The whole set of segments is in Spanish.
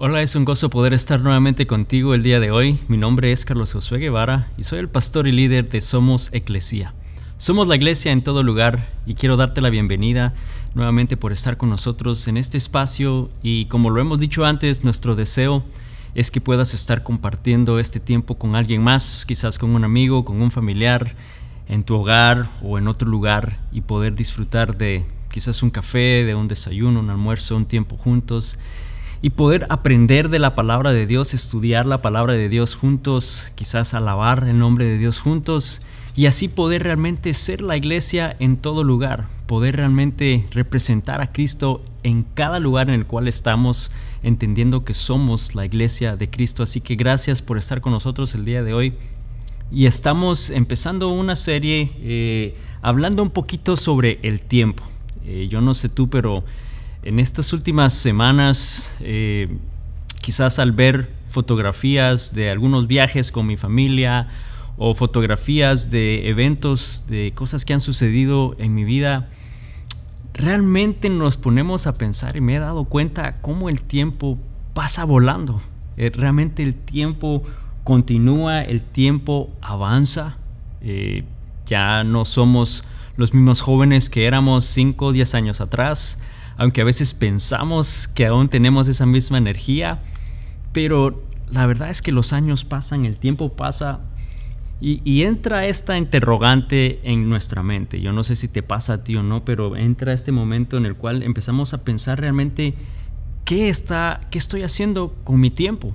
Hola, es un gozo poder estar nuevamente contigo el día de hoy. Mi nombre es Carlos Josué Guevara y soy el pastor y líder de Somos Eclesia. Somos la iglesia en todo lugar y quiero darte la bienvenida nuevamente por estar con nosotros en este espacio, y como lo hemos dicho antes, nuestro deseo es que puedas estar compartiendo este tiempo con alguien más, quizás con un amigo, con un familiar, en tu hogar o en otro lugar, y poder disfrutar de quizás un café, de un desayuno, un almuerzo, un tiempo juntos, y poder aprender de la palabra de Dios, estudiar la palabra de Dios juntos, quizás alabar el nombre de Dios juntos, y así poder realmente ser la iglesia en todo lugar, poder realmente representar a Cristo en cada lugar en el cual estamos, entendiendo que somos la iglesia de Cristo. Así que gracias por estar con nosotros el día de hoy. Y estamos empezando una serie hablando un poquito sobre el tiempo. Yo no sé tú, pero en estas últimas semanas, quizás al ver fotografías de algunos viajes con mi familia o fotografías de eventos, de cosas que han sucedido en mi vida, realmente nos ponemos a pensar, y me he dado cuenta cómo el tiempo pasa volando. Realmente el tiempo continúa, el tiempo avanza. Ya no somos los mismos jóvenes que éramos 5 o 10 años atrás, aunque a veces pensamos que aún tenemos esa misma energía, pero la verdad es que los años pasan, el tiempo pasa, y entra esta interrogante en nuestra mente. Yo no sé si te pasa a ti o no, pero entra este momento en el cual empezamos a pensar realmente qué estoy haciendo con mi tiempo,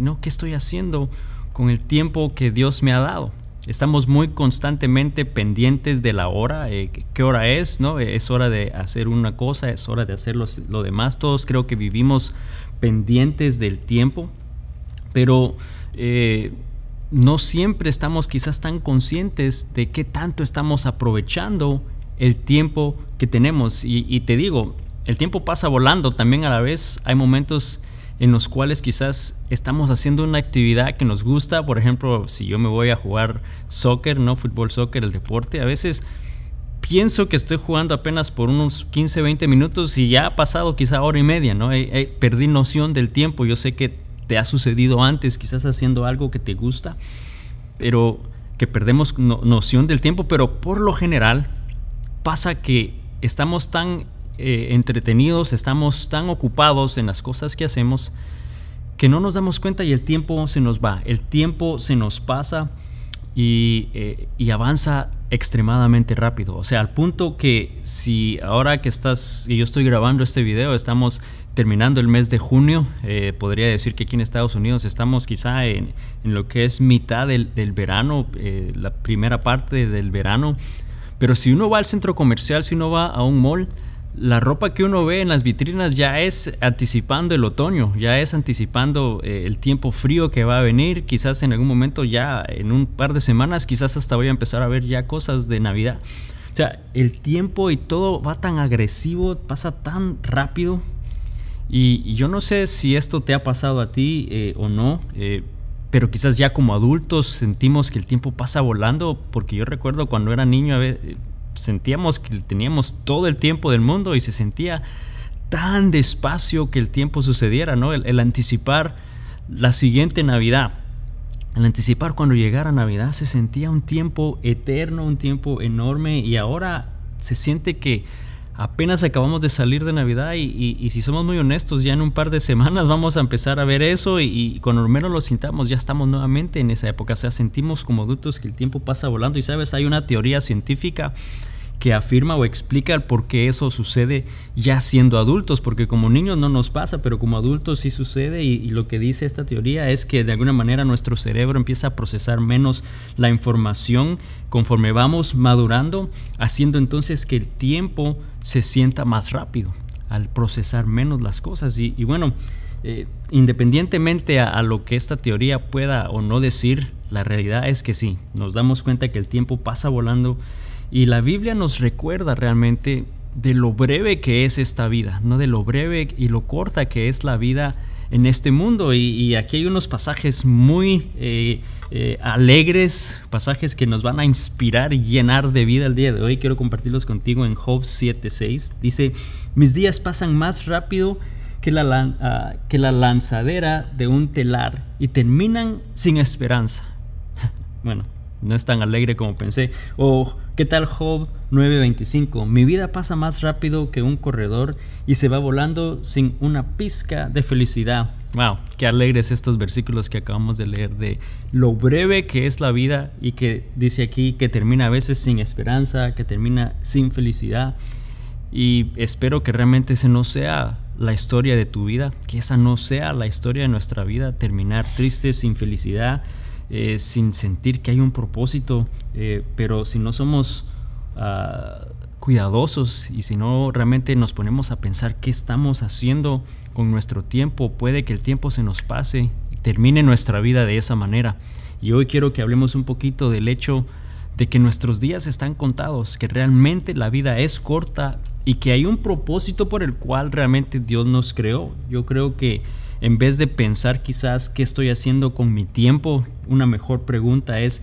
¿no? ¿Qué estoy haciendo con el tiempo que Dios me ha dado? Estamos muy constantemente pendientes de la hora, qué hora es, ¿no? Es hora de hacer una cosa, es hora de hacer lo demás. Todos creo que vivimos pendientes del tiempo, pero no siempre estamos quizás tan conscientes de qué tanto estamos aprovechando el tiempo que tenemos. Y te digo, el tiempo pasa volando. También a la vez hay momentos en los cuales quizás estamos haciendo una actividad que nos gusta. Por ejemplo, si yo me voy a jugar soccer, ¿no? Fútbol, soccer, el deporte, a veces pienso que estoy jugando apenas por unos 15, 20 minutos y ya ha pasado quizá hora y media, ¿no? Perdí noción del tiempo. Yo sé que te ha sucedido antes, quizás haciendo algo que te gusta, pero que perdemos noción del tiempo. Pero por lo general pasa que estamos tan entretenidos, estamos tan ocupados en las cosas que hacemos, que no nos damos cuenta y el tiempo se nos va, el tiempo se nos pasa y avanza extremadamente rápido. O sea, al punto que si ahora que yo estoy grabando este video, estamos terminando el mes de junio, podría decir que aquí en Estados Unidos estamos quizá en lo que es mitad del verano, la primera parte del verano. Pero si uno va al centro comercial, si uno va a un mall, la ropa que uno ve en las vitrinas ya es anticipando el otoño, ya es anticipando el tiempo frío que va a venir. Quizás en algún momento, ya en un par de semanas, quizás hasta voy a empezar a ver ya cosas de Navidad. O sea, el tiempo y todo va tan agresivo, pasa tan rápido. Y yo no sé si esto te ha pasado a ti o no, pero quizás ya como adultos sentimos que el tiempo pasa volando, porque yo recuerdo cuando era niño, a veces sentíamos que teníamos todo el tiempo del mundo y se sentía tan despacio que el tiempo sucediera, ¿no? El anticipar la siguiente Navidad, el anticipar cuando llegara Navidad, se sentía un tiempo eterno, un tiempo enorme, y ahora se siente que apenas acabamos de salir de Navidad y si somos muy honestos, ya en un par de semanas vamos a empezar a ver eso, y cuando menos lo sintamos ya estamos nuevamente en esa época. O sea, sentimos como adultos que el tiempo pasa volando. Y sabes, hay una teoría científica que afirma o explica el por qué eso sucede ya siendo adultos, porque como niños no nos pasa, pero como adultos sí sucede. Y lo que dice esta teoría es que de alguna manera nuestro cerebro empieza a procesar menos la información conforme vamos madurando, haciendo entonces que el tiempo se sienta más rápido al procesar menos las cosas. Y bueno, independientemente a lo que esta teoría pueda o no decir, la realidad es que sí, nos damos cuenta que el tiempo pasa volando. Y la Biblia nos recuerda realmente de lo breve que es esta vida, no de lo breve y lo corta que es la vida en este mundo. Y aquí hay unos pasajes muy alegres, pasajes que nos van a inspirar y llenar de vida el día de hoy. Quiero compartirlos contigo en Job 7:6. Dice: mis días pasan más rápido que la lanzadera de un telar y terminan sin esperanza. Bueno, no es tan alegre como pensé. O ¿qué tal Job 9:25? Mi vida pasa más rápido que un corredor y se va volando sin una pizca de felicidad. Wow, qué alegres estos versículos que acabamos de leer, de lo breve que es la vida, y que dice aquí que termina a veces sin esperanza, que termina sin felicidad. Y espero que realmente ese no sea la historia de tu vida, que esa no sea la historia de nuestra vida, terminar tristes, sin felicidad, sin sentir que hay un propósito. Pero si no somos cuidadosos y si no realmente nos ponemos a pensar qué estamos haciendo con nuestro tiempo, puede que el tiempo se nos pase y termine nuestra vida de esa manera. Y hoy quiero que hablemos un poquito del hecho de que nuestros días están contados, que realmente la vida es corta y que hay un propósito por el cual realmente Dios nos creó. Yo creo que en vez de pensar quizás qué estoy haciendo con mi tiempo, una mejor pregunta es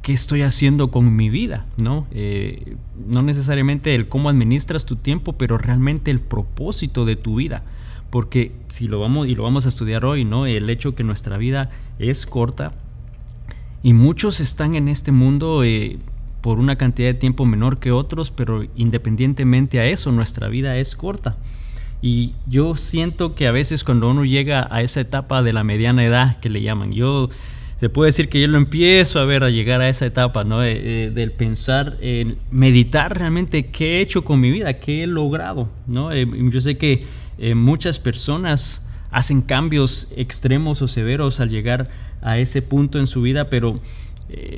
qué estoy haciendo con mi vida, ¿no? No necesariamente el cómo administras tu tiempo, pero realmente el propósito de tu vida. Porque si lo vamos a estudiar hoy, ¿no? El hecho que nuestra vida es corta y muchos están en este mundo por una cantidad de tiempo menor que otros, pero independientemente a eso, nuestra vida es corta. Y yo siento que a veces cuando uno llega a esa etapa de la mediana edad que le llaman, se puede decir que yo lo empiezo a llegar a esa etapa, ¿no? Del pensar, en meditar realmente qué he hecho con mi vida, qué he logrado, ¿no? Yo sé que muchas personas hacen cambios extremos o severos al llegar a ese punto en su vida, pero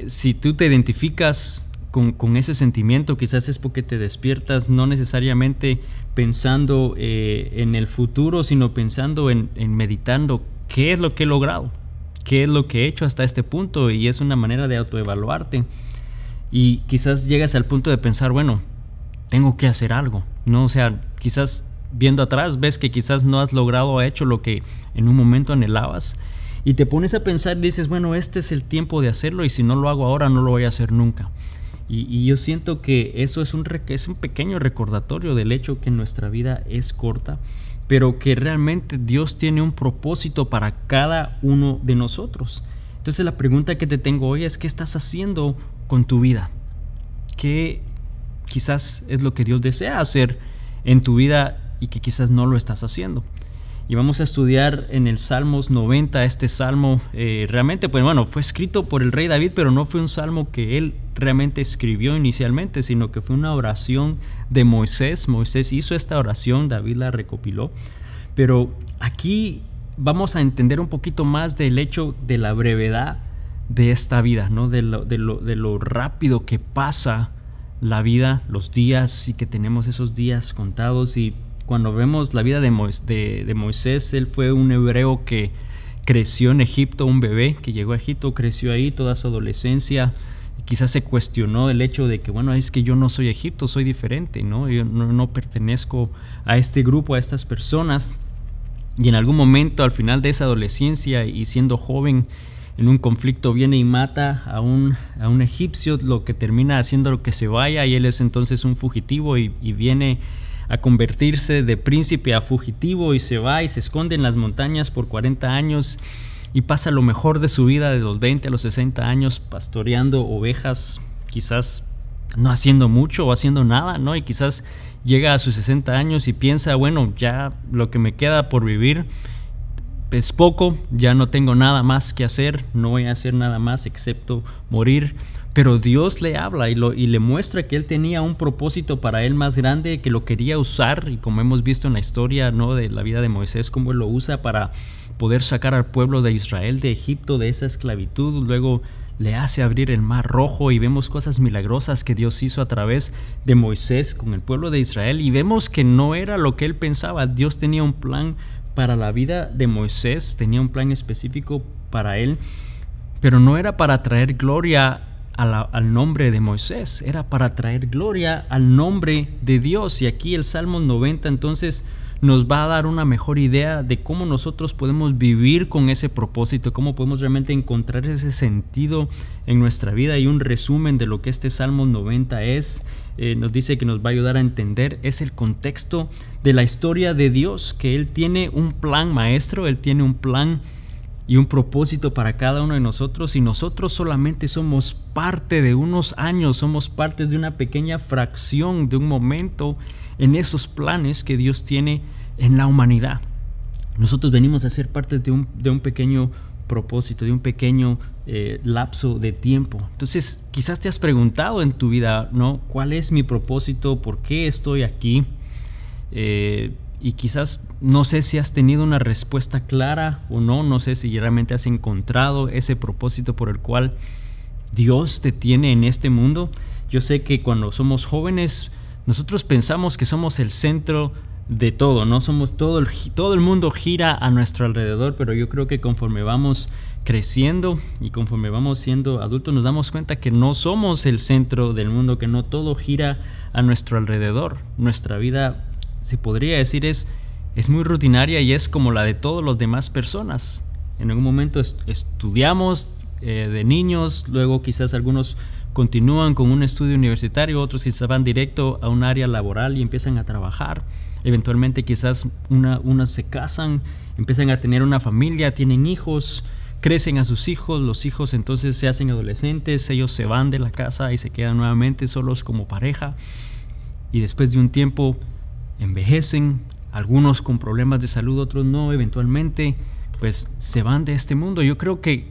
si tú te identificas con ese sentimiento, quizás es porque te despiertas no necesariamente pensando en el futuro, sino pensando en meditando qué es lo que he logrado, qué es lo que he hecho hasta este punto, y es una manera de autoevaluarte. Y quizás llegas al punto de pensar, bueno, tengo que hacer algo, ¿no? O sea, quizás viendo atrás ves que quizás no has logrado o hecho lo que en un momento anhelabas, y te pones a pensar y dices, bueno, este es el tiempo de hacerlo, y si no lo hago ahora no lo voy a hacer nunca. Y yo siento que eso es un pequeño recordatorio del hecho que nuestra vida es corta, pero que realmente Dios tiene un propósito para cada uno de nosotros. Entonces la pregunta que te tengo hoy es, ¿qué estás haciendo con tu vida? ¿Qué quizás es lo que Dios desea hacer en tu vida y que quizás no lo estás haciendo? Y vamos a estudiar en el Salmos 90. Este salmo realmente, pues bueno, fue escrito por el rey David, pero no fue un salmo que él realmente escribió inicialmente, sino que fue una oración de Moisés. Moisés hizo esta oración, David la recopiló. Pero aquí vamos a entender un poquito más del hecho de la brevedad de esta vida, ¿no? de lo rápido que pasa la vida, los días, y que tenemos esos días contados. Y cuando vemos la vida de Moisés, él fue un hebreo que creció en Egipto, un bebé que llegó a Egipto, creció ahí toda su adolescencia. Quizás se cuestionó el hecho de que, bueno, es que yo no soy Egipto, soy diferente, ¿no? Yo no pertenezco a este grupo, a estas personas. Y en algún momento, al final de esa adolescencia y siendo joven, en un conflicto viene y mata a un egipcio, lo que termina haciendo que se vaya, y él es entonces un fugitivo y viene a convertirse de príncipe a fugitivo, y se va y se esconde en las montañas por 40 años y pasa lo mejor de su vida, de los 20 a los 60 años, pastoreando ovejas, quizás no haciendo mucho o haciendo nada, ¿no? Y quizás llega a sus 60 años y piensa, bueno, ya lo que me queda por vivir es poco, ya no tengo nada más que hacer, no voy a hacer nada más excepto morir. Pero Dios le habla y le muestra que él tenía un propósito para él más grande, que lo quería usar, y como hemos visto en la historia, ¿no?, de la vida de Moisés, cómo él lo usa para poder sacar al pueblo de Israel de Egipto, de esa esclavitud. Luego le hace abrir el mar rojo, y vemos cosas milagrosas que Dios hizo a través de Moisés con el pueblo de Israel, y vemos que no era lo que él pensaba. Dios tenía un plan para la vida de Moisés, tenía un plan específico para él, pero no era para traer gloria al nombre de Moisés, era para traer gloria al nombre de Dios. Y aquí el Salmo 90 entonces nos va a dar una mejor idea de cómo nosotros podemos vivir con ese propósito, cómo podemos realmente encontrar ese sentido en nuestra vida. Y un resumen de lo que este Salmo 90 nos dice que nos va a ayudar a entender, es el contexto de la historia de Dios, que Él tiene un plan maestro, Él tiene un plan y un propósito para cada uno de nosotros, y nosotros solamente somos parte de unos años, somos parte de una pequeña fracción de un momento en esos planes que Dios tiene en la humanidad. Nosotros venimos a ser parte de un pequeño propósito, de un pequeño lapso de tiempo. Entonces quizás te has preguntado en tu vida, ¿no? ¿Cuál es mi propósito? ¿Por qué estoy aquí? Y quizás no sé si has tenido una respuesta clara o no, no sé si realmente has encontrado ese propósito por el cual Dios te tiene en este mundo. Yo sé que cuando somos jóvenes nosotros pensamos que somos el centro de todo, ¿no? Somos todo el mundo gira a nuestro alrededor, pero yo creo que conforme vamos creciendo y conforme vamos siendo adultos nos damos cuenta que no somos el centro del mundo, que no todo gira a nuestro alrededor. Nuestra vida, se podría decir, es muy rutinaria y es como la de todas las demás personas. En algún momento estudiamos de niños, luego quizás algunos continúan con un estudio universitario, otros quizás van directo a un área laboral y empiezan a trabajar. Eventualmente quizás unas se casan, empiezan a tener una familia, tienen hijos, crecen a sus hijos, los hijos entonces se hacen adolescentes, ellos se van de la casa y se quedan nuevamente solos como pareja, y después de un tiempo envejecen, algunos con problemas de salud, otros no, eventualmente pues se van de este mundo. Yo creo que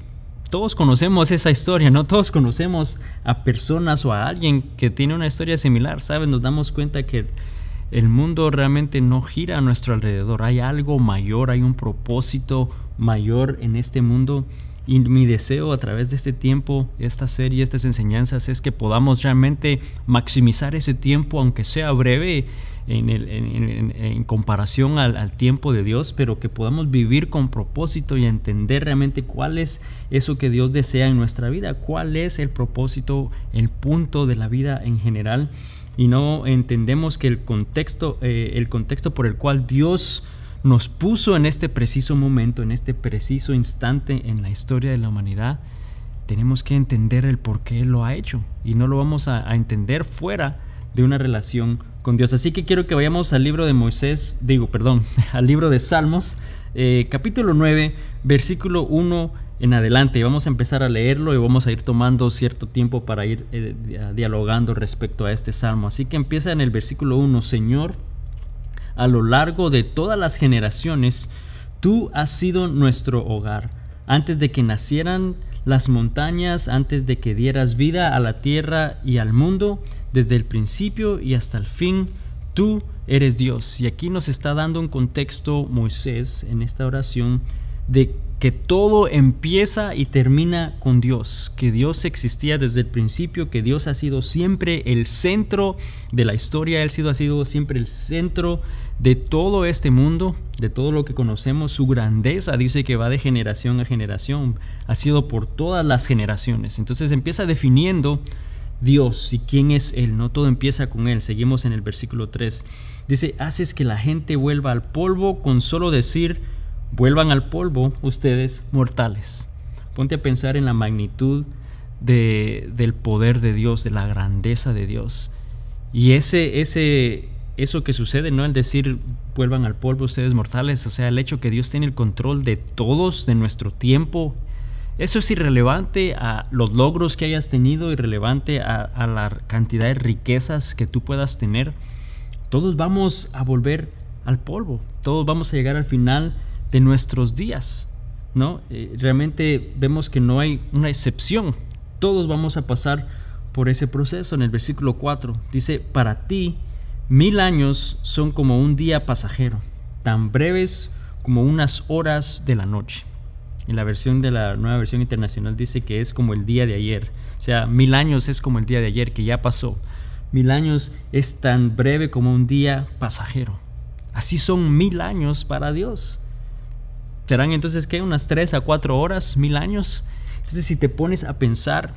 todos conocemos esa historia, ¿no? Todos conocemos a personas o a alguien que tiene una historia similar, ¿sabes? Nos damos cuenta que el mundo realmente no gira a nuestro alrededor, hay algo mayor, hay un propósito mayor en este mundo. Y mi deseo a través de este tiempo, esta serie, estas enseñanzas, es que podamos realmente maximizar ese tiempo, aunque sea breve en comparación al tiempo de Dios, pero que podamos vivir con propósito y entender realmente cuál es eso que Dios desea en nuestra vida, cuál es el propósito, el punto de la vida en general. Y no entendemos que el contexto por el cual Dios nos puso en este preciso momento, en este preciso instante en la historia de la humanidad, tenemos que entender el por qué Él lo ha hecho, y no lo vamos a entender fuera de una relación con Dios. Así que quiero que vayamos al libro de al libro de Salmos, capítulo 9, versículo 1 en adelante. Vamos a empezar a leerlo y vamos a ir tomando cierto tiempo para ir dialogando respecto a este salmo. Así que empieza en el versículo 1. Señor, a lo largo de todas las generaciones, tú has sido nuestro hogar. Antes de que nacieran las montañas, antes de que dieras vida a la tierra y al mundo, desde el principio y hasta el fin, tú eres Dios. Y aquí nos está dando un contexto Moisés en esta oración de que todo empieza y termina con Dios, que Dios existía desde el principio, que Dios ha sido siempre el centro de la historia, Él ha sido siempre el centro de todo este mundo, de todo lo que conocemos. Su grandeza dice que va de generación a generación, ha sido por todas las generaciones. Entonces empieza definiendo Dios y quién es Él, no todo empieza con Él. Seguimos en el versículo 3, dice: haces que la gente vuelva al polvo con solo decir, vuelvan al polvo ustedes mortales. Ponte a pensar en la magnitud del poder de Dios, de la grandeza de Dios. Y eso que sucede, ¿no? El decir vuelvan al polvo ustedes mortales, o sea, el hecho que Dios tiene el control de todos, de nuestro tiempo, eso es irrelevante a los logros que hayas tenido, irrelevante a la cantidad de riquezas que tú puedas tener. Todos vamos a volver al polvo, todos vamos a llegar al final de nuestros días, ¿no? Realmente vemos que no hay una excepción, todos vamos a pasar por ese proceso. En el versículo 4 dice: para ti 1000 años son como un día pasajero, tan breves como unas horas de la noche. En la versión de la Nueva Versión Internacional dice que es como el día de ayer, o sea, 1000 años es como el día de ayer que ya pasó. 1000 años es tan breve como un día pasajero. Así son 1000 años para Dios. ¿Serán entonces qué? ¿Unas 3 a 4 horas? 1000 años. Entonces, si te pones a pensar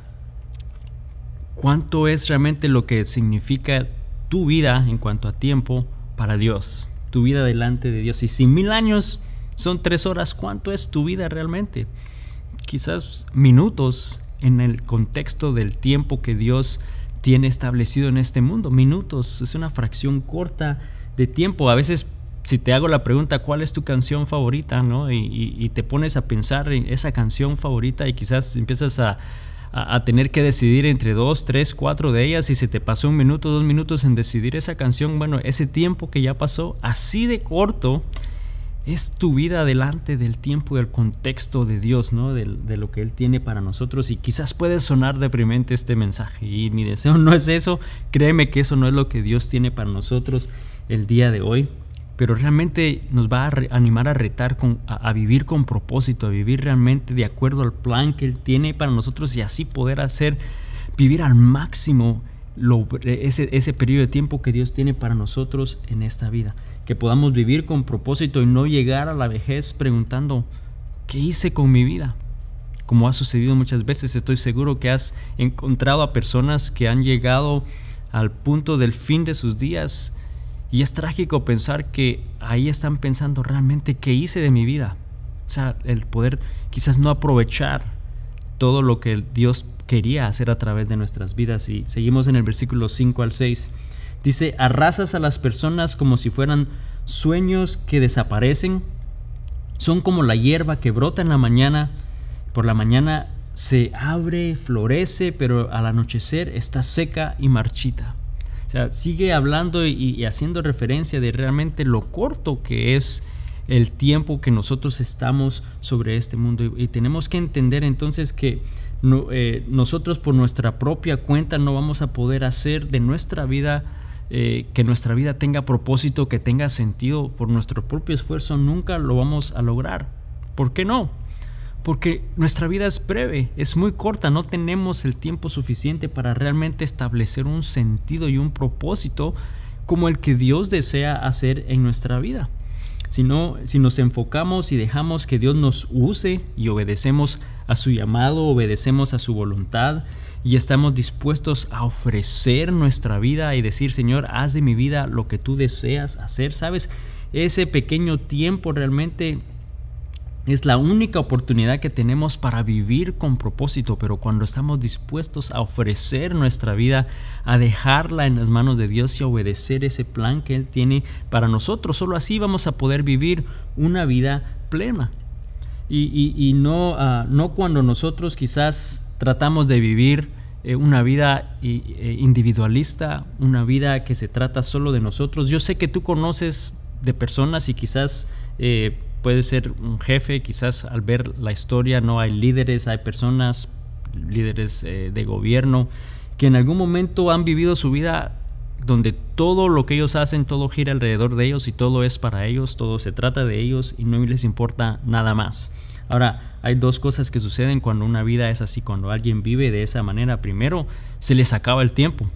cuánto es realmente lo que significa tu vida en cuanto a tiempo para Dios. tu vida delante de Dios. Y si 1000 años son 3 horas, ¿cuánto es tu vida realmente? Quizás minutos en el contexto del tiempo que Dios tiene establecido en este mundo. Minutos es una fracción corta de tiempo. A veces, si te hago la pregunta, ¿cuál es tu canción favorita?, ¿no? Y te pones a pensar en esa canción favorita y quizás empiezas a tener que decidir entre 2, 3, 4 de ellas, y se te pasó 1 minuto, 2 minutos en decidir esa canción. Bueno, ese tiempo que ya pasó, así de corto es tu vida delante del tiempo y el contexto de Dios, ¿no? De lo que Él tiene para nosotros. Y quizás puede sonar deprimente este mensaje, y mi deseo no es eso. Créeme que eso no es lo que Dios tiene para nosotros el día de hoy, pero realmente nos va a animar a retar a vivir con propósito, a vivir realmente de acuerdo al plan que Él tiene para nosotros, y así poder vivir al máximo ese periodo de tiempo que Dios tiene para nosotros en esta vida. Que podamos vivir con propósito y no llegar a la vejez preguntando, ¿qué hice con mi vida? Como ha sucedido muchas veces. Estoy seguro que has encontrado a personas que han llegado al punto del fin de sus días, y es trágico pensar que ahí están pensando realmente, ¿qué hice de mi vida? O sea, el poder quizás no aprovechar todo lo que Dios quería hacer a través de nuestras vidas. Y seguimos en el versículo 5 al 6. Dice: arrasas a las personas como si fueran sueños que desaparecen. Son como la hierba que brota en la mañana. Por la mañana se abre, florece, pero al anochecer está seca y marchita. O sea, sigue hablando y haciendo referencia de realmente lo corto que es el tiempo que nosotros estamos sobre este mundo. Y tenemos que entender entonces que nosotros por nuestra propia cuenta no vamos a poder hacer de nuestra vida que nuestra vida tenga propósito, que tenga sentido. Por nuestro propio esfuerzo nunca lo vamos a lograr. ¿Por qué no? Porque nuestra vida es breve, es muy corta. No tenemos el tiempo suficiente para realmente establecer un sentido y un propósito como el que Dios desea hacer en nuestra vida. Si nos enfocamos y dejamos que Dios nos use y obedecemos a su llamado, obedecemos a su voluntad y estamos dispuestos a ofrecer nuestra vida y decir: Señor, haz de mi vida lo que tú deseas hacer, ¿sabes? Ese pequeño tiempo realmente es la única oportunidad que tenemos para vivir con propósito. Pero cuando estamos dispuestos a ofrecer nuestra vida, a dejarla en las manos de Dios y a obedecer ese plan que Él tiene para nosotros, solo así vamos a poder vivir una vida plena. Y no cuando nosotros quizás tratamos de vivir una vida individualista, una vida que se trata solo de nosotros. Yo sé que tú conoces de personas, y quizás puede ser un jefe, quizás al ver la historia, no hay líderes, hay personas, líderes de gobierno, que en algún momento han vivido su vida donde todo lo que ellos hacen, todo gira alrededor de ellos y todo es para ellos, todo se trata de ellos y no les importa nada más. Ahora, hay dos cosas que suceden cuando una vida es así, cuando alguien vive de esa manera. Primero, se les acaba el tiempo.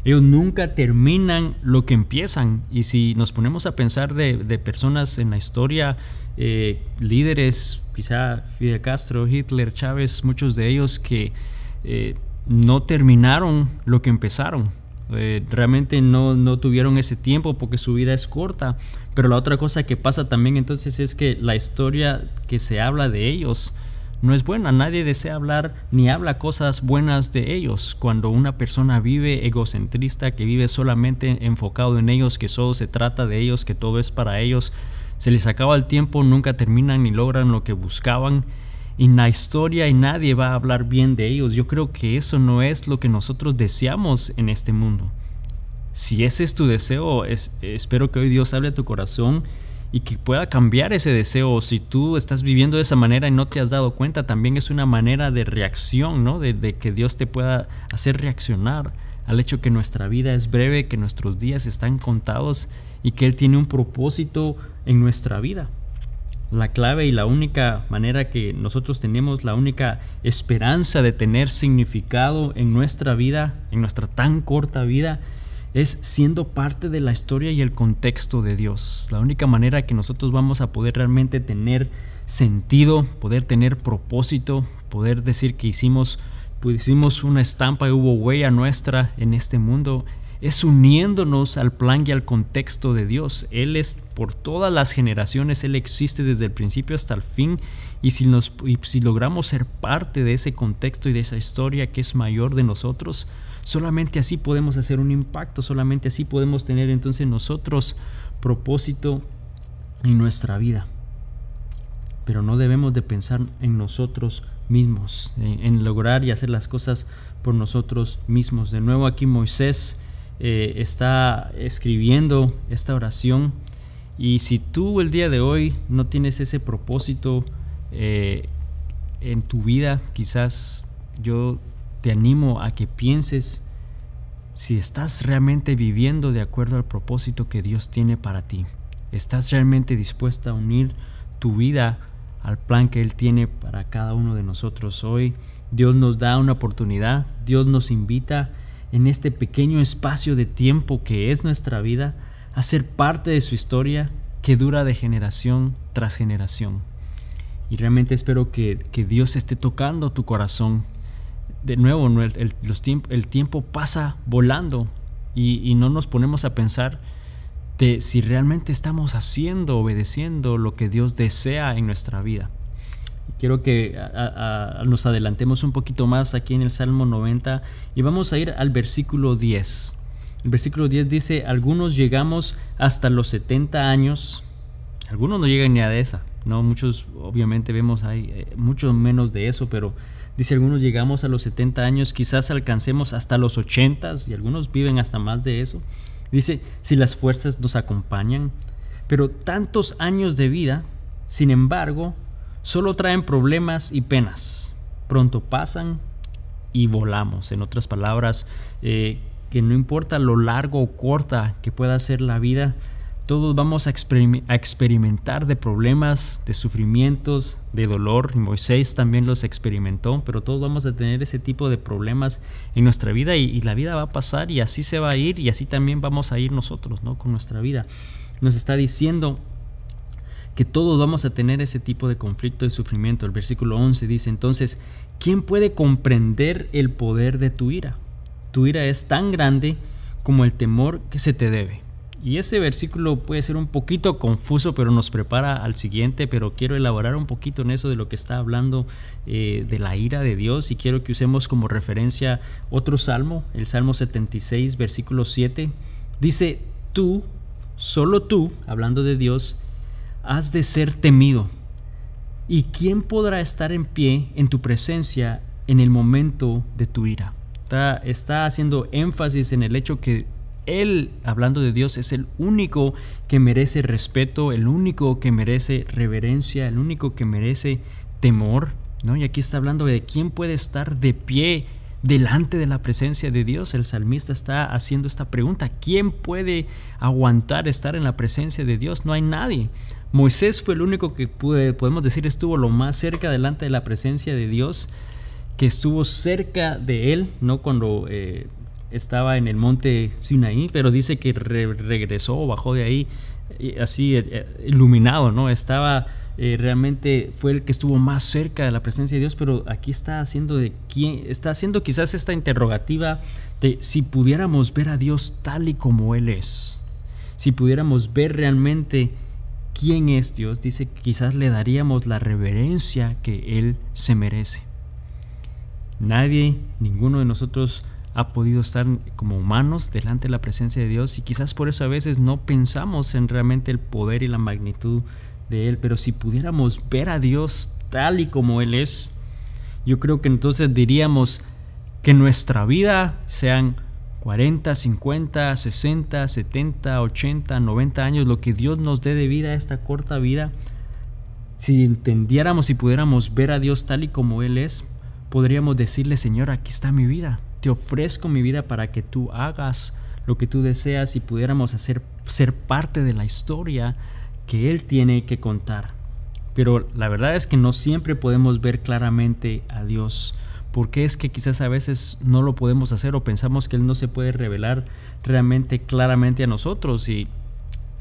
Ellos nunca terminan lo que empiezan. Y si nos ponemos a pensar de personas en la historia, líderes, quizá Fidel Castro, Hitler, Chávez, muchos de ellos que no terminaron lo que empezaron. Realmente no tuvieron ese tiempo porque su vida es corta. Pero la otra cosa que pasa también entonces es que la historia que se habla de ellos no es buena. Nadie desea hablar ni habla cosas buenas de ellos. Cuando una persona vive egocentrista, que vive solamente enfocado en ellos, que solo se trata de ellos, que todo es para ellos, se les acaba el tiempo, nunca terminan ni logran lo que buscaban en la historia y nadie va a hablar bien de ellos. Yo creo que eso no es lo que nosotros deseamos en este mundo. Si ese es tu deseo, espero que hoy Dios hable a tu corazón y que pueda cambiar ese deseo. Si tú estás viviendo de esa manera y no te has dado cuenta, también es una manera de reacción, ¿no? De que Dios te pueda hacer reaccionar al hecho que nuestra vida es breve, que nuestros días están contados y que Él tiene un propósito en nuestra vida. La clave y la única manera que nosotros tenemos, la única esperanza de tener significado en nuestra vida, en nuestra tan corta vida, es siendo parte de la historia y el contexto de Dios. La única manera que nosotros vamos a poder realmente tener sentido, poder tener propósito, poder decir que hicimos una estampa y hubo huella nuestra en este mundo, es uniéndonos al plan y al contexto de Dios. Él es por todas las generaciones, Él existe desde el principio hasta el fin, y si logramos ser parte de ese contexto y de esa historia que es mayor de nosotros, solamente así podemos hacer un impacto, solamente así podemos tener entonces nosotros propósito en nuestra vida. Pero no debemos de pensar en nosotros mismos, en lograr y hacer las cosas por nosotros mismos. De nuevo aquí Moisés está escribiendo esta oración, y si tú el día de hoy no tienes ese propósito en tu vida, quizás yo te animo a que pienses si estás realmente viviendo de acuerdo al propósito que Dios tiene para ti. ¿Estás realmente dispuesta a unir tu vida al plan que Él tiene para cada uno de nosotros? Hoy Dios nos da una oportunidad, Dios nos invita en este pequeño espacio de tiempo que es nuestra vida a ser parte de su historia que dura de generación tras generación. Y realmente espero que Dios esté tocando tu corazón. De nuevo, el tiempo pasa volando, y no nos ponemos a pensar de si realmente estamos obedeciendo lo que Dios desea en nuestra vida. Quiero que nos adelantemos un poquito más aquí en el Salmo 90 y vamos a ir al versículo 10. El versículo 10 dice: algunos llegamos hasta los 70 años. Algunos no llegan ni a esa, ¿no? Muchos obviamente vemos ahí mucho menos de eso, pero dice: algunos llegamos a los 70 años, quizás alcancemos hasta los 80, y algunos viven hasta más de eso. Dice: si las fuerzas nos acompañan. Pero tantos años de vida, sin embargo, solo traen problemas y penas. Pronto pasan y volamos. En otras palabras, que no importa lo largo o corta que pueda ser la vida, todos vamos a experimentar de problemas, de sufrimientos, de dolor. Y Moisés también los experimentó, pero todos vamos a tener ese tipo de problemas en nuestra vida, y la vida va a pasar, y así se va a ir, y así también vamos a ir nosotros, ¿no? Con nuestra vida. Nos está diciendo que todos vamos a tener ese tipo de conflicto y sufrimiento. El versículo 11 dice: entonces, ¿quién puede comprender el poder de tu ira? Tu ira es tan grande como el temor que se te debe. Y ese versículo puede ser un poquito confuso, pero nos prepara al siguiente. Pero quiero elaborar un poquito en eso de lo que está hablando de la ira de Dios, y quiero que usemos como referencia otro salmo, el Salmo 76, versículo 7. Dice: tú, solo tú, hablando de Dios, has de ser temido. ¿Y quién podrá estar en pie en tu presencia en el momento de tu ira? Está haciendo énfasis en el hecho que Él, hablando de Dios, es el único que merece respeto, el único que merece reverencia, el único que merece temor, ¿no? Y aquí está hablando de quién puede estar de pie delante de la presencia de Dios. El salmista está haciendo esta pregunta: ¿quién puede aguantar estar en la presencia de Dios? No hay nadie. Moisés fue el único que podemos decir estuvo lo más cerca delante de la presencia de Dios, que estuvo cerca de Él, ¿no? Cuando estaba en el monte Sinaí, pero dice que regresó o bajó de ahí así iluminado, ¿no? Estaba realmente fue el que estuvo más cerca de la presencia de Dios. Pero aquí está haciendo quizás esta interrogativa de si pudiéramos ver a Dios tal y como Él es, si pudiéramos ver realmente quién es Dios, dice que quizás le daríamos la reverencia que Él se merece. Ninguno de nosotros ha podido estar como humanos delante de la presencia de Dios, y quizás por eso a veces no pensamos en realmente el poder y la magnitud de Él. Pero si pudiéramos ver a Dios tal y como Él es, yo creo que entonces diríamos que nuestra vida sean 40, 50, 60, 70, 80, 90 años, lo que Dios nos dé de vida, esta corta vida. Si entendiéramos y pudiéramos ver a Dios tal y como Él es, podríamos decirle: Señor, aquí está mi vida, te ofrezco mi vida para que tú hagas lo que tú deseas, y pudiéramos ser parte de la historia que Él tiene que contar. Pero la verdad es que no siempre podemos ver claramente a Dios, porque es que quizás a veces no lo podemos hacer, o pensamos que Él no se puede revelar realmente claramente a nosotros. Y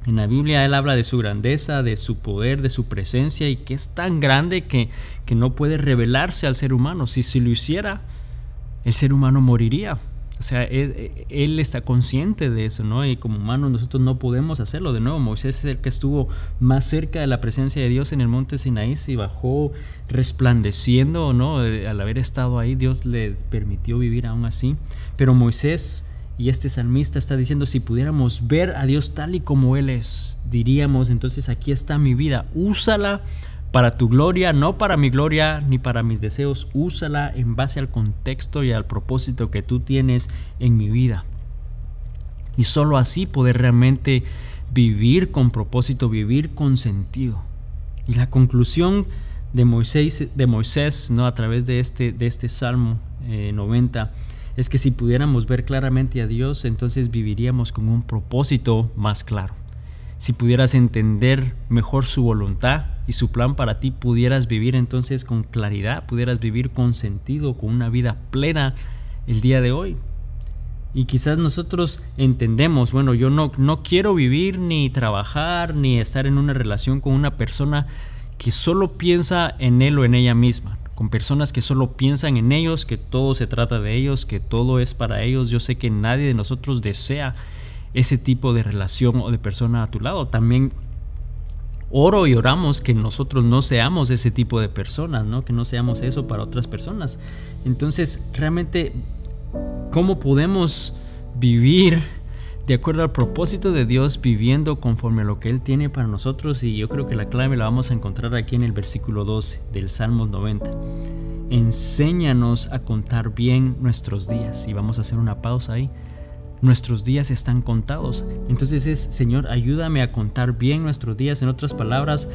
en la Biblia Él habla de su grandeza, de su poder, de su presencia, y que es tan grande que no puede revelarse al ser humano. Si lo hiciera, el ser humano moriría. O sea, él está consciente de eso, ¿no? Y como humanos nosotros no podemos hacerlo. De nuevo, Moisés es el que estuvo más cerca de la presencia de Dios en el monte Sinaí, y bajó resplandeciendo, ¿no? Al haber estado ahí, Dios le permitió vivir aún así. Pero Moisés y este salmista está diciendo, si pudiéramos ver a Dios tal y como Él es, diríamos, entonces aquí está mi vida, úsala para tu gloria, no para mi gloria ni para mis deseos. Úsala en base al contexto y al propósito que tú tienes en mi vida. Y solo así poder realmente vivir con propósito, vivir con sentido. Y la conclusión de Moisés, ¿no? A través de este Salmo 90 es que si pudiéramos ver claramente a Dios, entonces viviríamos con un propósito más claro. Si pudieras entender mejor su voluntad y su plan para ti, pudieras vivir entonces con claridad, pudieras vivir con sentido, con una vida plena el día de hoy. Y quizás nosotros entendemos, bueno, yo no quiero vivir ni trabajar ni estar en una relación con una persona que solo piensa en él o en ella misma, con personas que solo piensan en ellos, que todo se trata de ellos, que todo es para ellos. Yo sé que nadie de nosotros desea ese tipo de relación o de persona a tu lado. También oro y oramos que nosotros no seamos ese tipo de personas, ¿no? Que no seamos eso para otras personas. Entonces, realmente, ¿cómo podemos vivir de acuerdo al propósito de Dios, viviendo conforme a lo que Él tiene para nosotros? Y yo creo que la clave la vamos a encontrar aquí en el versículo 12 del Salmos 90. Enséñanos a contar bien nuestros días. Y vamos a hacer una pausa ahí. Nuestros días están contados. Entonces es, Señor, ayúdame a contar bien nuestros días. En otras palabras,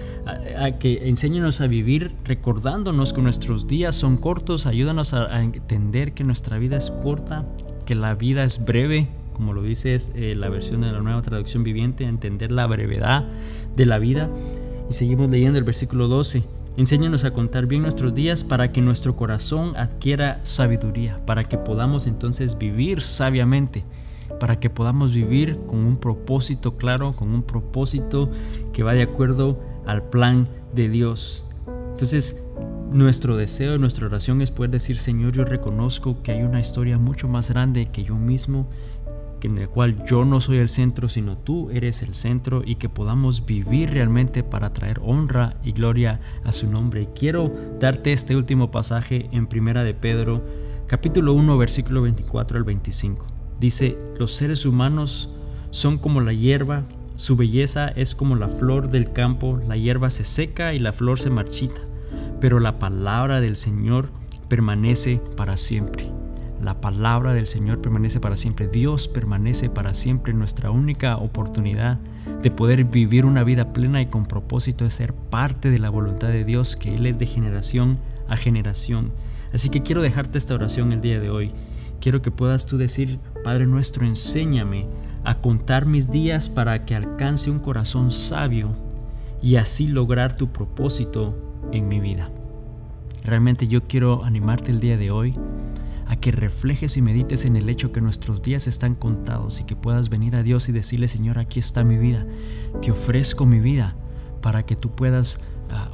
a que enséñanos a vivir recordándonos que nuestros días son cortos. Ayúdanos a entender que nuestra vida es corta, que la vida es breve, como lo dice la versión de la Nueva Traducción Viviente, entender la brevedad de la vida. Y seguimos leyendo el versículo 12. Enséñanos a contar bien nuestros días para que nuestro corazón adquiera sabiduría, para que podamos entonces vivir sabiamente, para que podamos vivir con un propósito claro, con un propósito que va de acuerdo al plan de Dios. Entonces, nuestro deseo, nuestra oración es poder decir, Señor, yo reconozco que hay una historia mucho más grande que yo mismo, que en el cual yo no soy el centro, sino tú eres el centro, y que podamos vivir realmente para traer honra y gloria a su nombre. Y quiero darte este último pasaje en Primera de Pedro, capítulo 1, versículo 24 al 25. Dice, los seres humanos son como la hierba, su belleza es como la flor del campo, la hierba se seca y la flor se marchita, pero la palabra del Señor permanece para siempre. La palabra del Señor permanece para siempre. Dios permanece para siempre. Nuestra única oportunidad de poder vivir una vida plena y con propósito es ser parte de la voluntad de Dios, que Él es de generación a generación. Así que quiero dejarte esta oración el día de hoy. Quiero que puedas tú decir, Padre nuestro, enséñame a contar mis días para que alcance un corazón sabio y así lograr tu propósito en mi vida. Realmente yo quiero animarte el día de hoy a que reflejes y medites en el hecho que nuestros días están contados, y que puedas venir a Dios y decirle, Señor, aquí está mi vida, te ofrezco mi vida para que tú puedas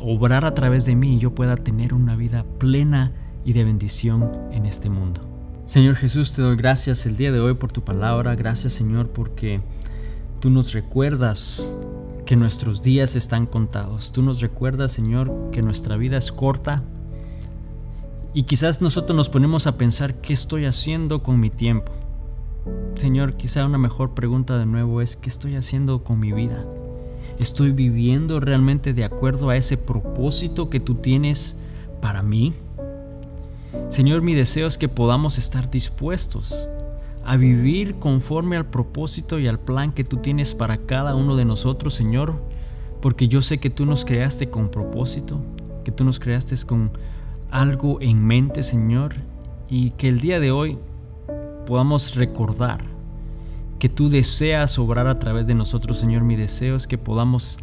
obrar a través de mí y yo pueda tener una vida plena y de bendición en este mundo. Señor Jesús, te doy gracias el día de hoy por tu palabra. Gracias, Señor, porque tú nos recuerdas que nuestros días están contados. Tú nos recuerdas, Señor, que nuestra vida es corta. Y quizás nosotros nos ponemos a pensar, ¿qué estoy haciendo con mi tiempo? Señor, quizá una mejor pregunta de nuevo es, ¿qué estoy haciendo con mi vida? ¿Estoy viviendo realmente de acuerdo a ese propósito que tú tienes para mí? Señor, mi deseo es que podamos estar dispuestos a vivir conforme al propósito y al plan que tú tienes para cada uno de nosotros, Señor, porque yo sé que tú nos creaste con propósito, que tú nos creaste con algo en mente, Señor, y que el día de hoy podamos recordar que tú deseas obrar a través de nosotros, Señor. Mi deseo es que podamos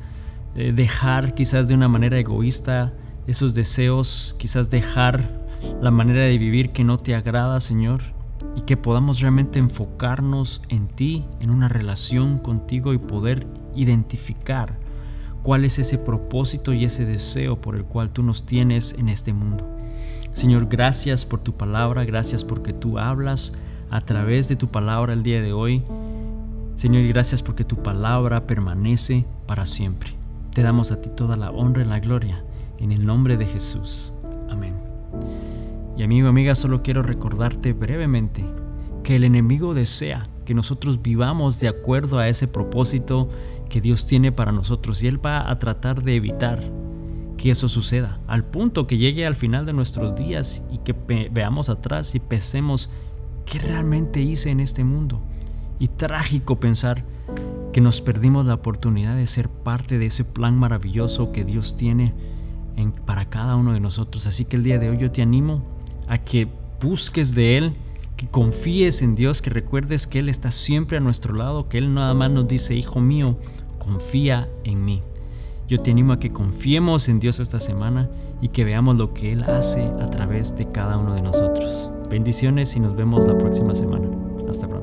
dejar quizás de una manera egoísta esos deseos, quizás dejar la manera de vivir que no te agrada, Señor, y que podamos realmente enfocarnos en ti, en una relación contigo, y poder identificar cuál es ese propósito y ese deseo por el cual tú nos tienes en este mundo. Señor, gracias por tu palabra, gracias porque tú hablas a través de tu palabra el día de hoy. Señor, y gracias porque tu palabra permanece para siempre. Te damos a ti toda la honra y la gloria, en el nombre de Jesús. Amén. Y amigo, amiga, solo quiero recordarte brevemente que el enemigo desea que nosotros vivamos de acuerdo a ese propósito que Dios tiene para nosotros, y Él va a tratar de evitar que eso suceda, al punto que llegue al final de nuestros días y que veamos atrás y pensemos qué realmente hice en este mundo. Y trágico pensar que nos perdimos la oportunidad de ser parte de ese plan maravilloso que Dios tiene para cada uno de nosotros. Así que el día de hoy yo te animo a que busques de Él, que confíes en Dios, que recuerdes que Él está siempre a nuestro lado, que Él nada más nos dice: hijo mío, confía en mí. Yo te animo a que confiemos en Dios esta semana y que veamos lo que Él hace a través de cada uno de nosotros. Bendiciones y nos vemos la próxima semana. Hasta pronto.